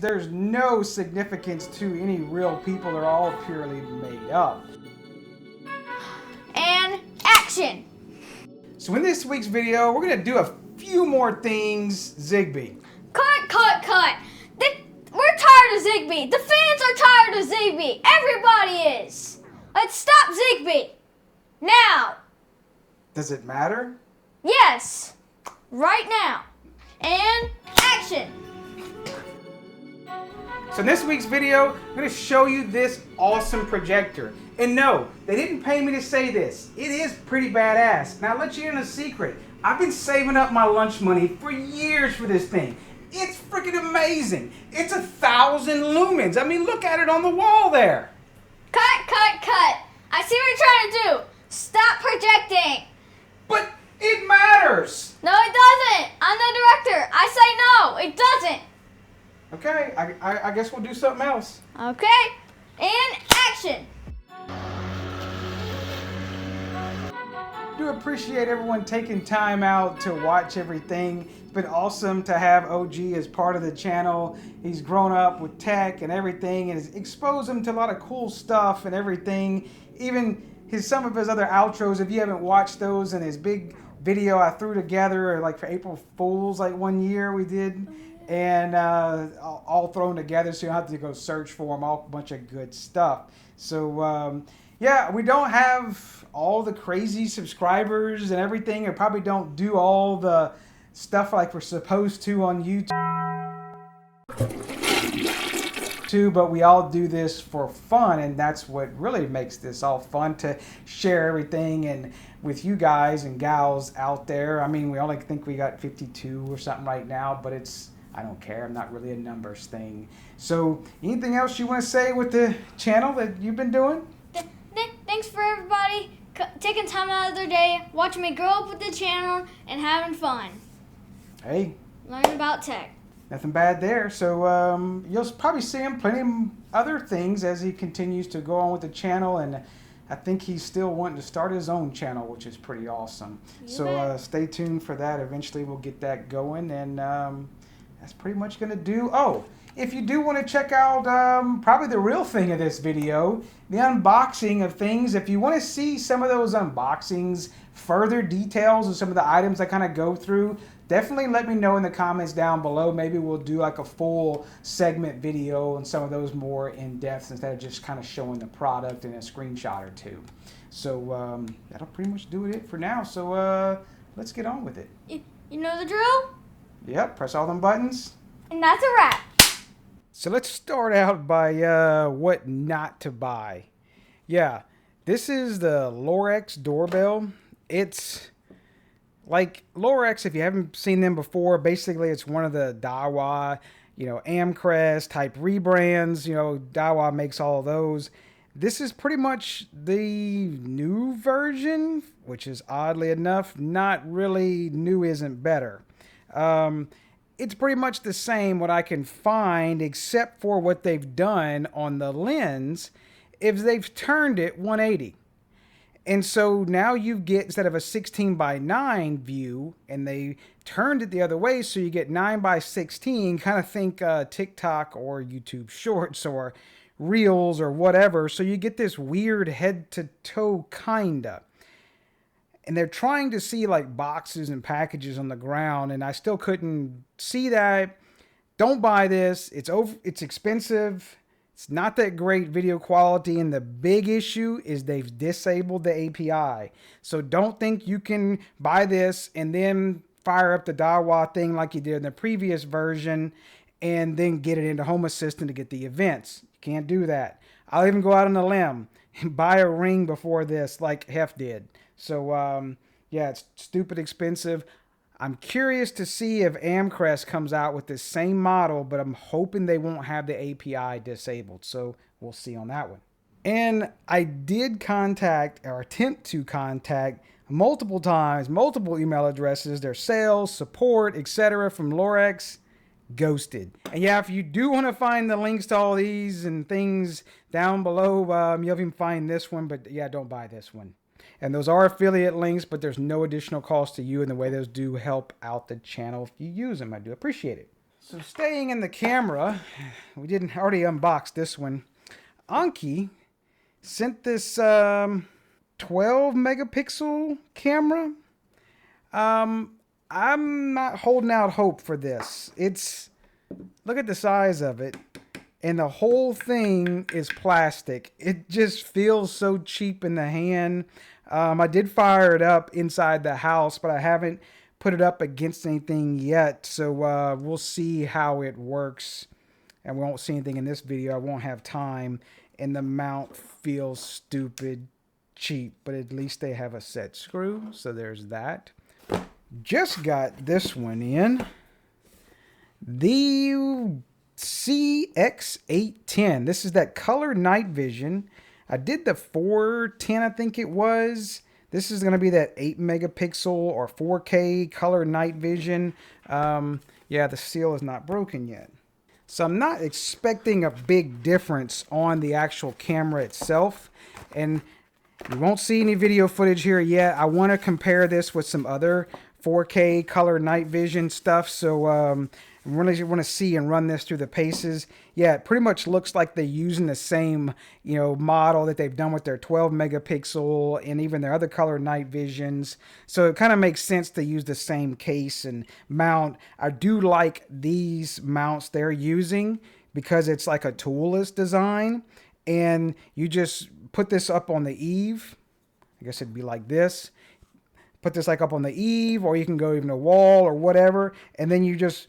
There's no significance to any real people. They're all purely made up. And action! So in this week's video, we're gonna do a few more things Zigbee. Cut! We're tired of Zigbee. The fans are tired of Zigbee. Everybody is. Let's stop Zigbee. Now. Does it matter? Yes. Right now. And action. So in this week's video, I'm going to show you this awesome projector. And no, they didn't pay me to say this. It is pretty badass. Now I'll let you in a secret. I've been saving up my lunch money for years for this thing. It's freaking amazing. It's 1,000 lumens. I mean, look at it on the wall there. Cut. I see what you're trying to do. Stop projecting. But it matters. No, it doesn't. I'm the director. I say no, it doesn't. Okay, I guess we'll do something else. Okay, and action. I do appreciate everyone taking time out to watch everything. It's been awesome to have OG as part of the channel. He's grown up with tech and everything and has exposed him to a lot of cool stuff and everything. Even some of his other outros, if you haven't watched those, and his big video I threw together like for April Fools, like one year we did. And all thrown together, so you don't have to go search for them, all a bunch of good stuff. So yeah, we don't have all the crazy subscribers and everything, or probably don't do all the stuff like we're supposed to on YouTube, but we all do this for fun, and that's what really makes this all fun, to share everything and with you guys and gals out there. I mean, we only think we got 52 or something right now, but I don't care. I'm not really a numbers thing. So anything else you want to say with the channel that you've been doing? Thanks for everybody taking time out of their day, watching me grow up with the channel, and having fun. Hey. Learning about tech. Nothing bad there. So you'll probably see him plenty of other things as he continues to go on with the channel, and I think he's still wanting to start his own channel, which is pretty awesome. So stay tuned for that. Eventually we'll get that going, and that's pretty much going to do. Oh, if you do want to check out probably the real thing of this video, the unboxing of things, if you want to see some of those unboxings, further details of some of the items I kind of go through, definitely let me know in the comments down below. Maybe we'll do like a full segment video and some of those more in depth instead of just kind of showing the product in a screenshot or two. So that'll pretty much do it for now. So let's get on with it. You know the drill? Yep, press all them buttons. And that's a wrap. So let's start out by what not to buy. Yeah, this is the Lorex doorbell. It's like Lorex, if you haven't seen them before, basically it's one of the Daiwa, Amcrest type rebrands. Daiwa makes all of those. This is pretty much the new version, which is oddly enough, not really new isn't better. It's pretty much the same what I can find, except for what they've done on the lens is they've turned it 180. And so now you get, instead of a 16:9 view, and they turned it the other way, so you get 9:16, kind of think TikTok or YouTube Shorts or Reels or whatever. So you get this weird head to toe kinda. And they're trying to see like boxes and packages on the ground, and I still couldn't see that. Don't buy this. It's expensive. It's not that great video quality, and the big issue is they've disabled the API. So don't think you can buy this and then fire up the Daiwa thing like you did in the previous version and then get it into Home Assistant to get the events. You can't do that. I'll even go out on a limb and buy a ring before this like Hef did. So, yeah, it's stupid expensive. I'm curious to see if Amcrest comes out with the same model, but I'm hoping they won't have the API disabled. So we'll see on that one. And I did contact, or attempt to contact, multiple times, multiple email addresses, their sales, support, etc. from Lorex. Ghosted. And yeah, if you do want to find the links to all these and things down below, you'll even find this one, but yeah, don't buy this one. And those are affiliate links, but there's no additional cost to you, and the way those do help out the channel if you use them. I do appreciate it. So staying in the camera, we didn't already unbox this one. Annke sent this 12 megapixel camera. I'm not holding out hope for this. Look at the size of it, and the whole thing is plastic. It just feels so cheap in the hand. I did fire it up inside the house, but I haven't put it up against anything yet. So we'll see how it works. And we won't see anything in this video. I won't have time. And the mount feels stupid cheap, but at least they have a set screw. So there's that. Just got this one in. The CX810. This is that color night vision. I did the 410, I think it was. This is going to be that 8 megapixel or 4K color night vision. Yeah, the seal is not broken yet. So I'm not expecting a big difference on the actual camera itself. And you won't see any video footage here yet. I want to compare this with some other 4K color night vision stuff. So I really want to see and run this through the paces. Yeah, it pretty much looks like they're using the same, model that they've done with their 12 megapixel and even their other color night visions. So it kind of makes sense to use the same case and mount. I do like these mounts they're using because it's like a toolless design, and you just put this up on the eave. I guess it'd be like this. Put this like up on the eave, or you can go even a wall or whatever, and then you just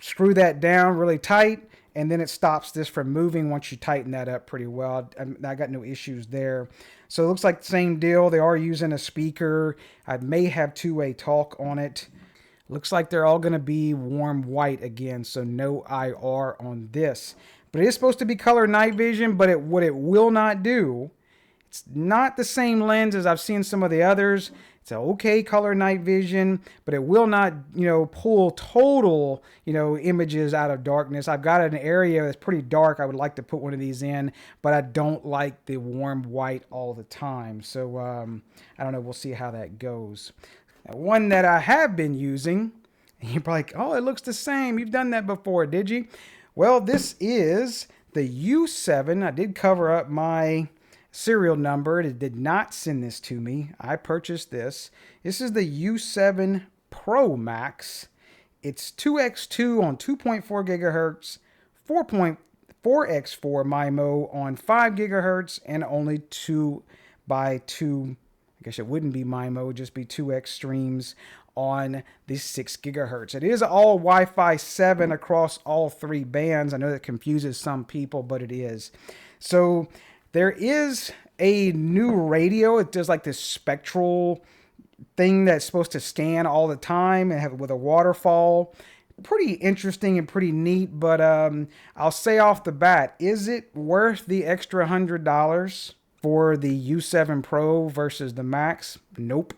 screw that down really tight, and then it stops this from moving once you tighten that up pretty well. I got no issues there. So it looks like the same deal. They are using a speaker. I may have two-way talk on it. Looks like they're all going to be warm white again, so no IR on this. But it is supposed to be color night vision, but what it will not do, it's not the same lens as I've seen some of the others. It's an okay color night vision, but it will not, pull total, images out of darkness. I've got an area that's pretty dark. I would like to put one of these in, but I don't like the warm white all the time. So I don't know. We'll see how that goes. Now, one that I have been using, and you're like, oh, it looks the same. You've done that before, did you? Well, this is the U7. I did cover up my serial number. It did not send this to me. I purchased this. This is the U7 Pro Max. It's 2x2 on 2.4 gigahertz, 4x4 MIMO on 5 gigahertz, and only 2x2. I guess it wouldn't be MIMO, it would just be 2x streams on the 6 gigahertz. It is all Wi-Fi 7 across all three bands. I know that confuses some people, but it is. So there is a new radio. It does like this spectral thing that's supposed to scan all the time and have it with a waterfall. Pretty interesting and pretty neat, but I'll say off the bat, is it worth the extra $100 for the U7 Pro versus the Max? Nope.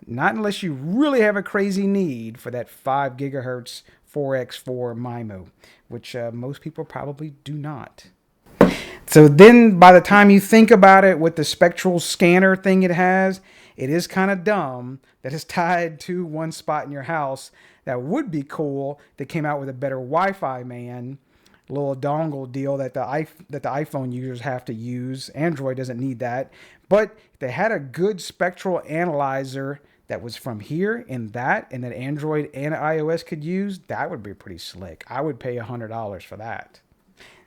Not unless you really have a crazy need for that 5 gigahertz 4x4 MIMO, which most people probably do not. So then by the time you think about it, with the spectral scanner thing it has, it is kind of dumb that it's tied to one spot in your house. That would be cool. They came out with a better Wi-Fi man, little dongle deal that the iPhone users have to use. Android doesn't need that. But if they had a good spectral analyzer that was from here and that Android and iOS could use, that would be pretty slick. I would pay $100 for that.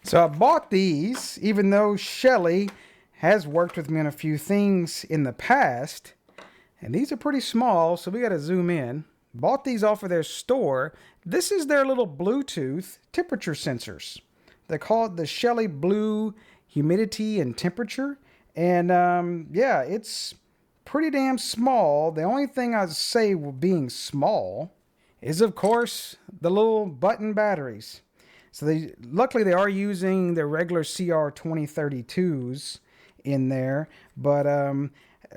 So I bought these, even though Shelly has worked with me on a few things in the past. And these are pretty small, so we got to zoom in. Bought these off of their store. This is their little Bluetooth temperature sensors. They're called the Shelly Blue Humidity and Temperature. And yeah, it's pretty damn small. The only thing I'd say with being small is, of course, the little button batteries. So luckily they are using the regular CR2032s in there, but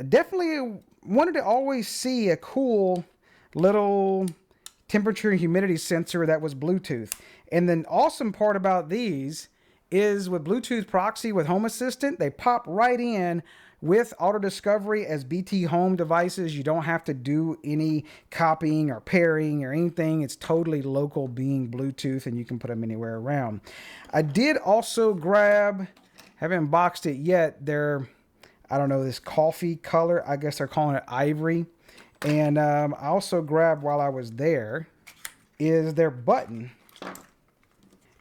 definitely wanted to always see a cool little temperature and humidity sensor that was Bluetooth. And the awesome part about these is with Bluetooth proxy with Home Assistant, they pop right in with auto discovery as BT home devices, you don't have to do any copying or pairing or anything. It's totally local being Bluetooth, and you can put them anywhere around. I did also grab, haven't unboxed it yet, I don't know, this coffee color. I guess they're calling it ivory. And I also grabbed, while I was there, is their button.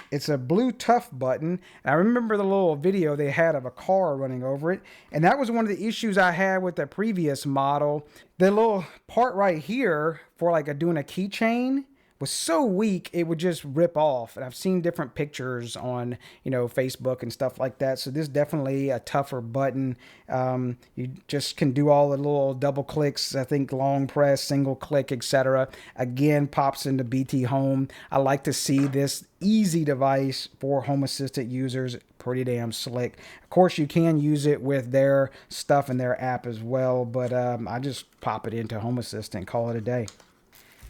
It's a blue tough button. And I remember the little video they had of a car running over it. And that was one of the issues I had with the previous model. The little part right here for like doing a keychain was so weak it would just rip off. And I've seen different pictures on, you know, Facebook and stuff like that. So this is definitely a tougher button. You just can do all the little double clicks, I think long press, single click, etc. Again, pops into BT Home. I like to see this easy device for Home Assistant users. Pretty damn slick. Of course, you can use it with their stuff in their app as well, but I just pop it into Home Assistant, call it a day.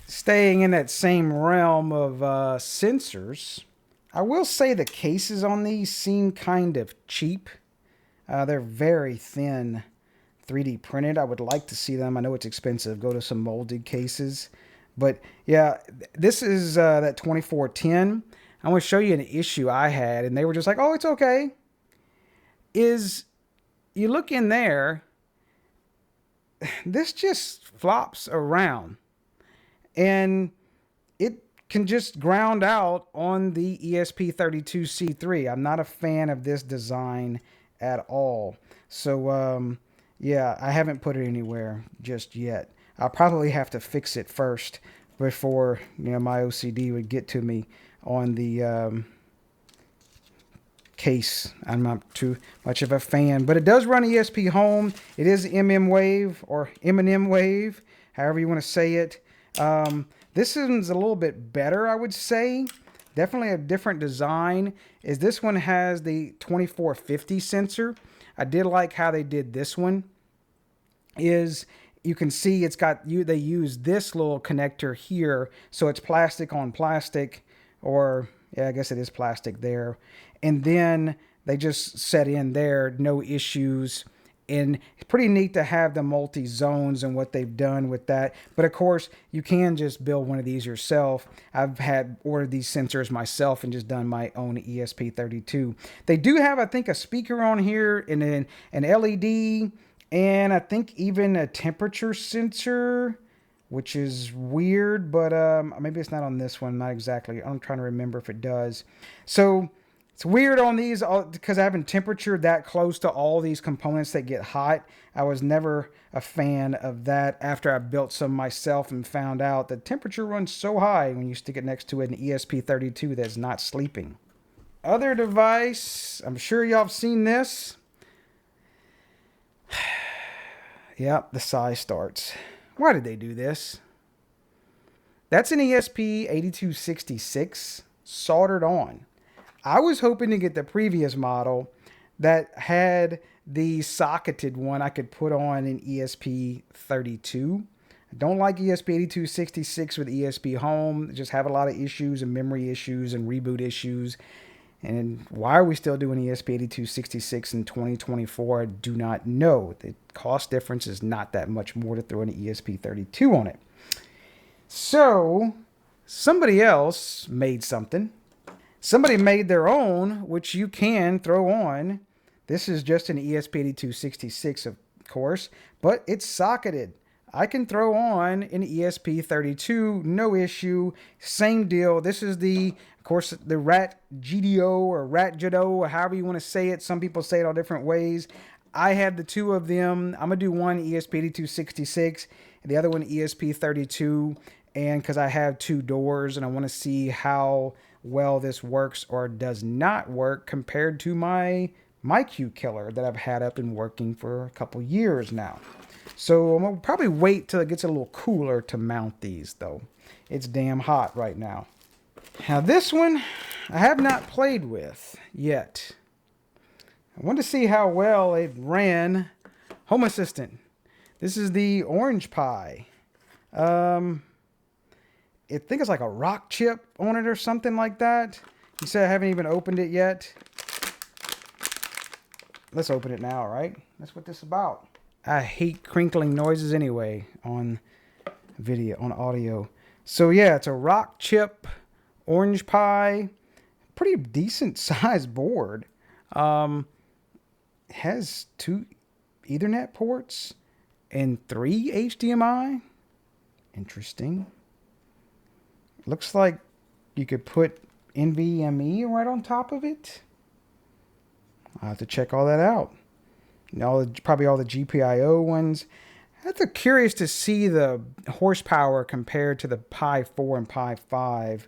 Staying in that same realm of sensors, I will say the cases on these seem kind of cheap. They're very thin, 3D printed. I would like to see them. I know it's expensive. Go to some molded cases. But yeah, this is that 2410. I want to show you an issue I had, and they were just like, oh, it's okay. Is you look in there, this just flops around. And it can just ground out on the ESP32C3. I'm not a fan of this design at all. So, yeah, I haven't put it anywhere just yet. I'll probably have to fix it first before, you know, my OCD would get to me on the case. I'm not too much of a fan. But it does run ESP Home. It is MMWave or MMWave, however you want to say it. This one's a little bit better, I would say. Definitely a different design. Is this one has the 2450 sensor. I did like how they did this one. Is you can see it's got they use this little connector here, so it's plastic on plastic, or yeah, I guess it is plastic there. And then they just set in there, no issues. And it's pretty neat to have the multi-zones and what they've done with that. But of course, you can just build one of these yourself. I've ordered these sensors myself and just done my own ESP32. They do have, I think, a speaker on here and an LED, and I think even a temperature sensor, which is weird, but maybe it's not on this one. Not exactly. I'm trying to remember if it does. So it's weird on these because having temperature that close to all these components that get hot. I was never a fan of that after I built some myself and found out the temperature runs so high when you stick it next to an ESP32 that's not sleeping. Other device, I'm sure y'all have seen this. Yep, the sigh starts. Why did they do this? That's an ESP8266 soldered on. I was hoping to get the previous model that had the socketed one I could put on an ESP32. I don't like ESP8266 with ESP Home. Just have a lot of issues and memory issues and reboot issues. And why are we still doing ESP8266 in 2024? I do not know. The cost difference is not that much more to throw an ESP32 on it. So somebody else made something. Somebody made their own, which you can throw on. This is just an ESP8266, of course, but it's socketed. I can throw on an ESP32, no issue. Same deal. This is of course, the Ratgdo or Ratgdo, or however you want to say it. Some people say it all different ways. I had the two of them. I'm going to do one ESP8266 and the other one ESP32. And because I have two doors and I want to see how well this works or does not work compared to my MyQ killer that I've had up and working for a couple years now. So I'm going to probably wait till it gets a little cooler to mount these, though. It's damn hot right now. Now this one I have not played with yet. I want to see how well it ran Home Assistant. This is the Orange Pi. I think it's like a rock chip on it or something like that. You said I haven't even opened it yet. let's open it now, right? That's what this is about. I hate crinkling noises anyway on video, on audio. So yeah, it's a rock chip orange pie, pretty decent sized board. Has 2 Ethernet ports and 3 HDMI. Interesting. Looks like you could put NVMe right on top of it. I'll have to check all that out. Probably all the GPIO ones. I'm curious to see the horsepower compared to the Pi 4 and Pi 5.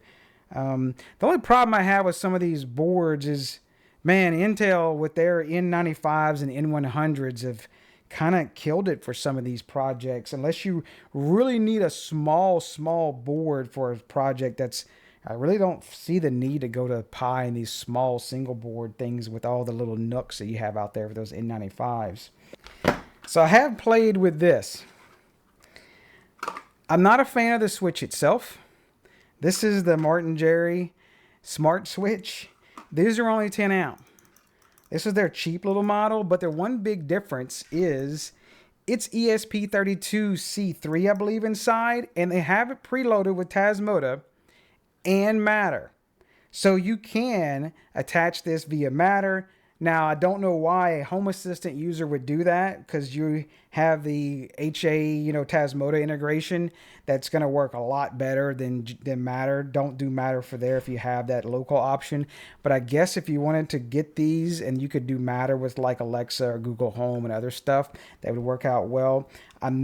The only problem I have with some of these boards is, man, Intel with their N95s and N100s have kind of killed it for some of these projects. Unless you really need a small board for a project I really don't see the need to go to Pi and these small single board things with all the little nooks that you have out there for those N95s. So I have played with this. I'm not a fan of the switch itself. This is the Martin Jerry Smart Switch. These are only 10 amp. This is their cheap little model, but their one big difference is it's ESP32C3, I believe, inside, and they have it preloaded with Tasmota and Matter. So you can attach this via Matter. Now, I don't know why a Home Assistant user would do that, because you have the Tasmota integration that's going to work a lot better than Matter. Don't do Matter for there if you have that local option. But I guess if you wanted to get these and you could do Matter with like Alexa or Google Home and other stuff, that would work out well. I'm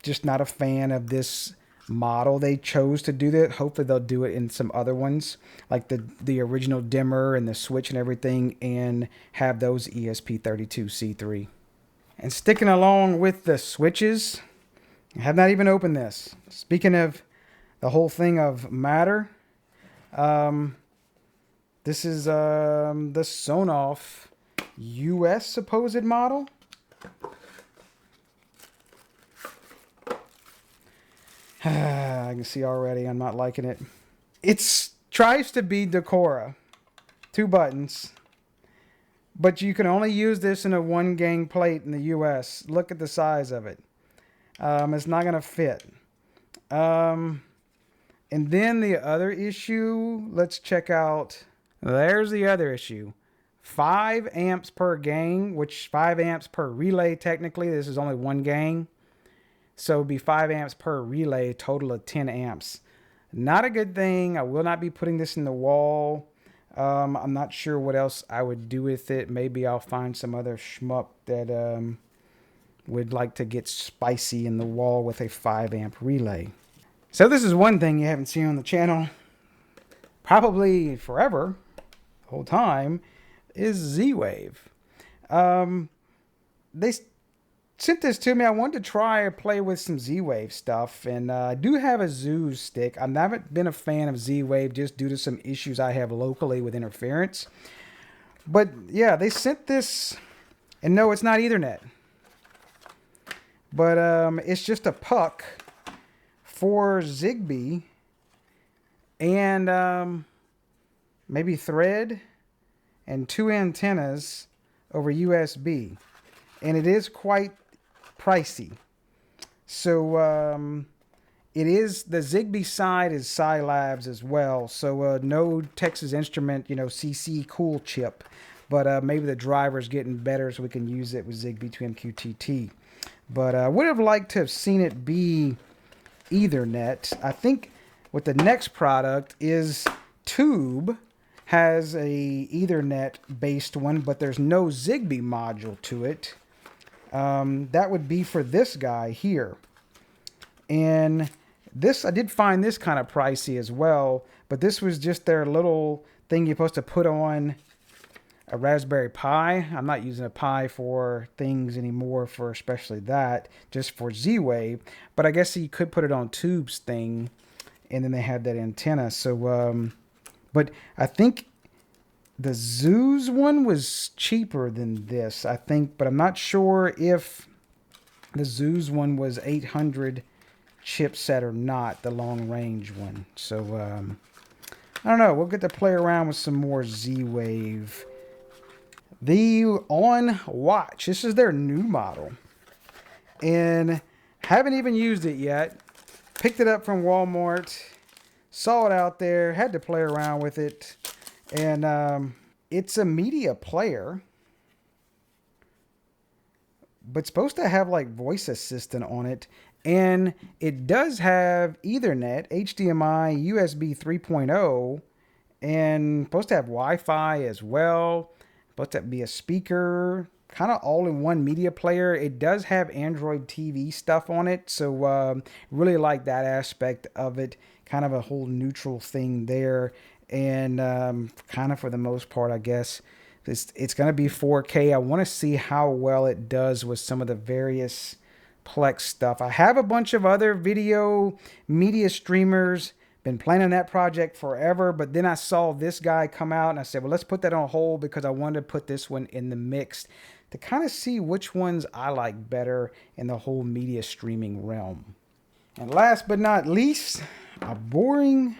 just not a fan of this model they chose to do that. Hopefully they'll do it in some other ones, like the original dimmer and the switch and everything, and have those ESP32C3. And sticking along with the switches, I have not even opened this. Speaking of the whole thing of Matter, this is the Sonoff US supposed model. I can see already I'm not liking it. It tries to be Decora. 2 buttons. But you can only use this in a 1 gang plate in the US. Look at the size of it. It's not going to fit. And then the other issue, let's check out. There's the other issue. 5 amps per gang, which 5 amps per relay technically. This is only 1 gang. So it would be 5 amps per relay, total of 10 amps. Not a good thing. I will not be putting this in the wall. I'm not sure what else I would do with it. Maybe I'll find some other schmuck that would like to get spicy in the wall with a 5 amp relay. So this is one thing you haven't seen on the channel, probably forever, the whole time, is Zwave. They sent this to me. I wanted to try or play with some Z-Wave stuff, and I do have a Zooz stick. I haven't been a fan of Z-Wave just due to some issues I have locally with interference. But yeah, they sent this, and no, it's not Ethernet. But it's just a puck for Zigbee and maybe Thread and 2 antennas over USB. And it is quite pricey. So it is, the Zigbee side is Scilabs as well. So no Texas Instrument, CC cool chip. But maybe the driver's getting better so we can use it with Zigbee to MQTT. But I would have liked to have seen it be Ethernet. I think what the next product is Tube has a Ethernet based one, but there's no Zigbee module to it. That would be for this guy here. And this, I did find this kind of pricey as well, but this was just their little thing you're supposed to put on a Raspberry Pi. I'm not using a Pi for things anymore, for especially that, just for Z-Wave. But I guess you could put it on Tube's thing, and then they had that antenna. So, but I think the Zooz one was cheaper than this, I think, but I'm not sure if the Zooz one was 800 chipset or not, the long range one. So, I don't know. We'll get to play around with some more Z-Wave the On Watch. This is their new model. And haven't even used it yet. Picked it up from Walmart. Saw it out there. Had to play around with it. And it's a media player. But it's supposed to have like voice assistant on it. And it does have Ethernet, HDMI, USB 3.0, and supposed to have Wi-Fi as well. Supposed to be a speaker, kind of all in one media player. It does have Android TV stuff on it, so really like that aspect of it. Kind of a whole neutral thing there, and kind of for the most part, I guess. It's going to be 4K. I want to see how well it does with some of the various Plex stuff. I have a bunch of other video media streamers. Been planning that project forever, but then I saw this guy come out and I said, well, let's put that on hold because I wanted to put this one in the mix to kind of see which ones I like better in the whole media streaming realm. And last but not least, a boring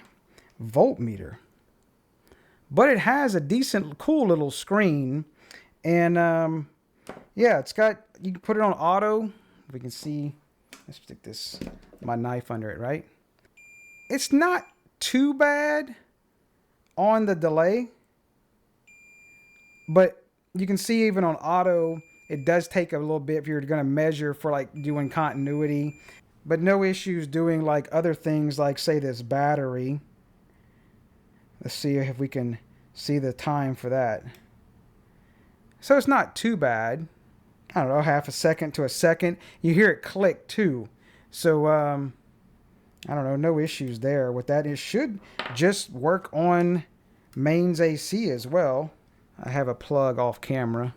voltmeter. But it has a decent, cool little screen. And yeah, it's got, you can put it on auto. If we can see, let's stick my knife under it, right? It's not too bad on the delay. But you can see even on auto, it does take a little bit if you're going to measure for like doing continuity. But no issues doing like other things like, say, this battery. Let's see if we can see the time for that. So it's not too bad. I don't know, half a second to a second. You hear it click too. So, I don't know, no issues there with that. It should just work on mains AC as well. I have a plug off camera.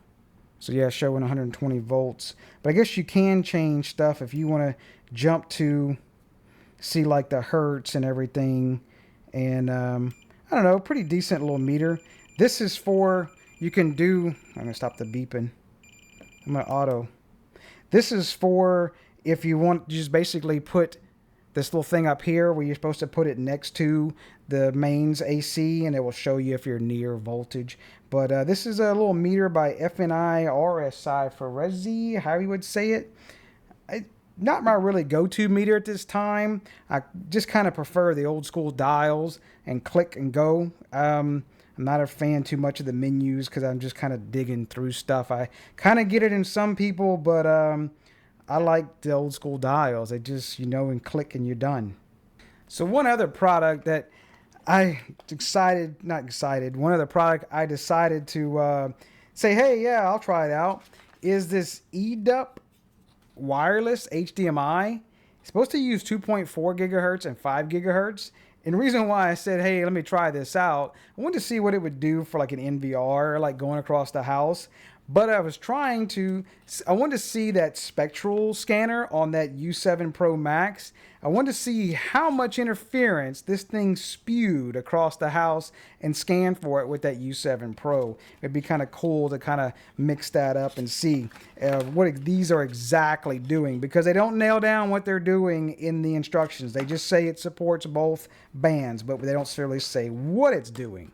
So yeah, showing 120 volts. But I guess you can change stuff if you want to jump to see like the hertz and everything. And I don't know, pretty decent little meter. This is for, you can do, I'm going to stop the beeping. I'm going to auto. This is for if you want to just basically put this little thing up here where you're supposed to put it next to the mains AC and it will show you if you're near voltage. But this is a little meter by FNIRSI for FNIRSI, how you would say it. Not my really go-to meter at this time. I just kind of prefer the old school dials and click and go. I'm not a fan too much of the menus because I'm just kind of digging through stuff. I kind of get it in some people, but I like the old school dials. They just, you know, and click and you're done. So one other product that one other product I decided to say, hey, yeah, I'll try it out, is this EDUP wireless HDMI. It's supposed to use 2.4 gigahertz and 5 gigahertz. And the reason why I said, hey, let me try this out, I wanted to see what it would do for like an NVR, like going across the house. But I wanted to see that spectral scanner on that U7 Pro Max. I wanted to see how much interference this thing spewed across the house and scan for it with that U7 Pro. It'd be kind of cool to kind of mix that up and see what these are exactly doing, because they don't nail down what they're doing in the instructions. They just say it supports both bands, but they don't necessarily say what it's doing.